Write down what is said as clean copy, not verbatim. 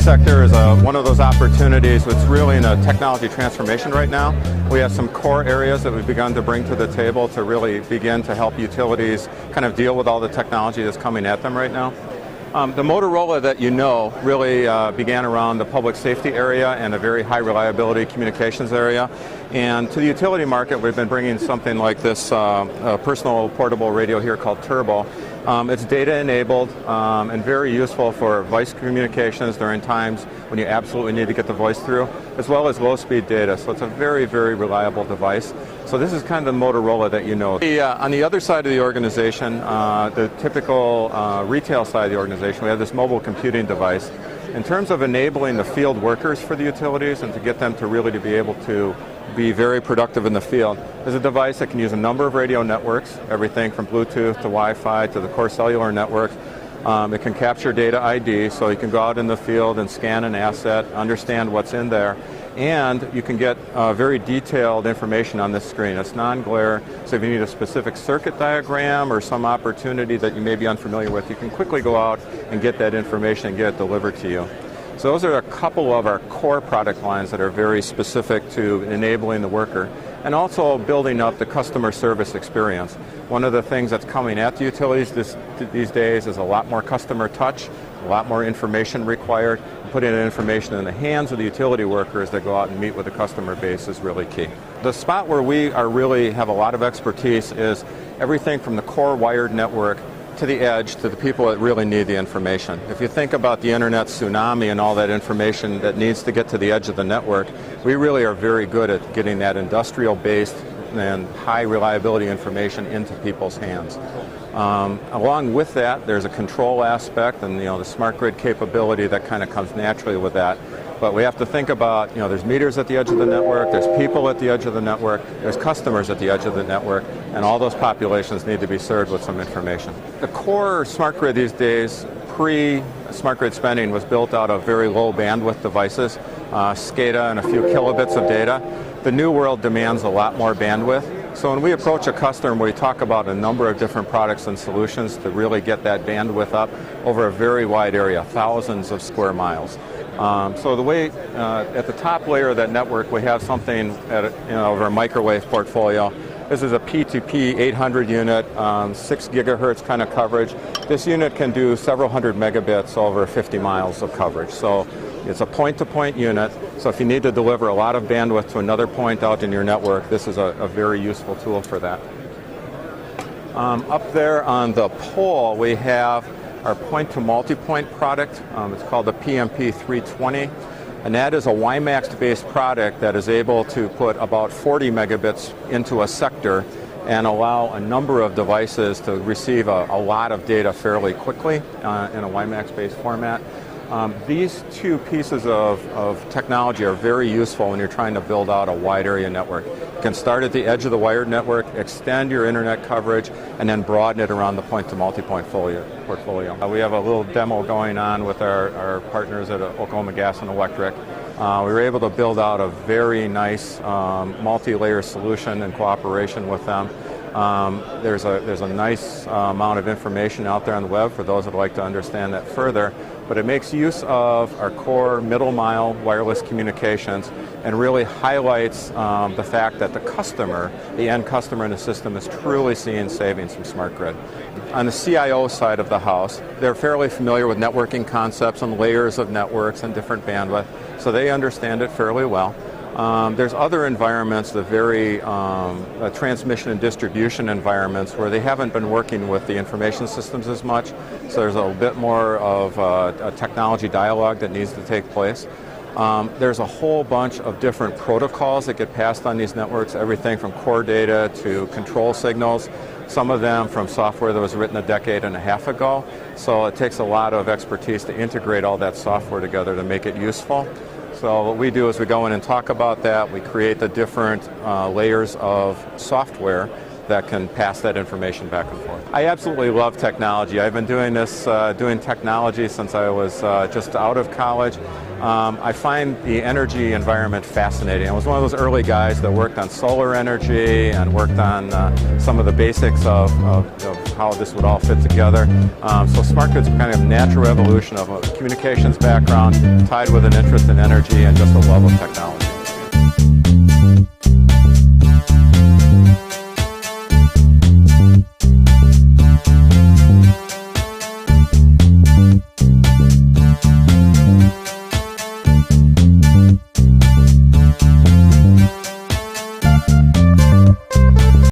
sector is one of those opportunities that's really in a technology transformation right now. We have some core areas that we've begun to bring to the table to really begin to help utilities kind of deal with all the technology that's coming at them right now. The Motorola that you know really began around the public safety area and a very high reliability communications area. And to the utility market, we've been bringing something like this personal portable radio here called Turbo. It's data enabled and very useful for voice communications during times when you absolutely need to get the voice through, as well as low speed data. So it's a very, very reliable device. So this is kind of the Motorola that you know. On the other side of the organization, the typical retail side of the organization, we have this mobile computing device. In terms of enabling the field workers for the utilities and to get them to really be able to be very productive in the field, is a device that can use a number of radio networks, everything from Bluetooth to Wi-Fi to the core cellular network. It can capture data ID, so you can go out in the field and scan an asset, understand what's in there, and you can get very detailed information on this screen. It's non-glare, so if you need a specific circuit diagram or some opportunity that you may be unfamiliar with, you can quickly go out and get that information and get it delivered to you. So those are a couple of our core product lines that are very specific to enabling the worker and also building up the customer service experience. One of the things that's coming at the utilities these days is a lot more customer touch, a lot more information required. Putting that information in the hands of the utility workers that go out and meet with the customer base is really key. The spot where we really have a lot of expertise is everything from the core wired network to the edge, to the people that really need the information. If you think about the internet tsunami and all that information that needs to get to the edge of the network, we really are very good at getting that industrial-based and high reliability information into people's hands. Along with that, there's a control aspect and the smart grid capability that kind of comes naturally with that. But we have to think about, there's meters at the edge of the network, there's people at the edge of the network, there's customers at the edge of the network, and all those populations need to be served with some information. The core smart grid these days, pre-smart grid spending, was built out of very low bandwidth devices, SCADA and a few kilobits of data. The new world demands a lot more bandwidth. So when we approach a customer, we talk about a number of different products and solutions to really get that bandwidth up over a very wide area, thousands of square miles. So the way, at the top layer of that network, we have something over a microwave portfolio. This is a P2P 800 unit, 6 gigahertz kind of coverage. This unit can do several hundred megabits over 50 miles of coverage. So it's a point-to-point unit, so if you need to deliver a lot of bandwidth to another point out in your network, this is a very useful tool for that. Up there on the pole, we have our point-to-multipoint product. It's called the PMP 320, and that is a WiMAX-based product that is able to put about 40 megabits into a sector and allow a number of devices to receive a lot of data fairly quickly in a WiMAX-based format. These two pieces of technology are very useful when you're trying to build out a wide area network. You can start at the edge of the wired network, extend your internet coverage, and then broaden it around the point-to-multipoint portfolio. We have a little demo going on with our partners at Oklahoma Gas and Electric. We were able to build out a very nice multi-layer solution in cooperation with them. There's a nice amount of information out there on the web for those that would like to understand that further, but it makes use of our core middle mile wireless communications and really highlights the fact that the customer, the end customer in the system, is truly seeing savings from smart grid. On the CIO side of the house, they're fairly familiar with networking concepts and layers of networks and different bandwidth, so they understand it fairly well. There's other environments, the very transmission and distribution environments, where they haven't been working with the information systems as much, so there's a bit more of a technology dialogue that needs to take place. There's a whole bunch of different protocols that get passed on these networks, everything from core data to control signals, some of them from software that was written a decade and a half ago, so it takes a lot of expertise to integrate all that software together to make it useful. So what we do is we go in and talk about that. We create the different layers of software that can pass that information back and forth. I absolutely love technology. I've been doing technology since I was just out of college. I find the energy environment fascinating. I was one of those early guys that worked on solar energy and worked on some of the basics of how this would all fit together. So smart grid's kind of a natural evolution of a communications background tied with an interest in energy and just a love of technology.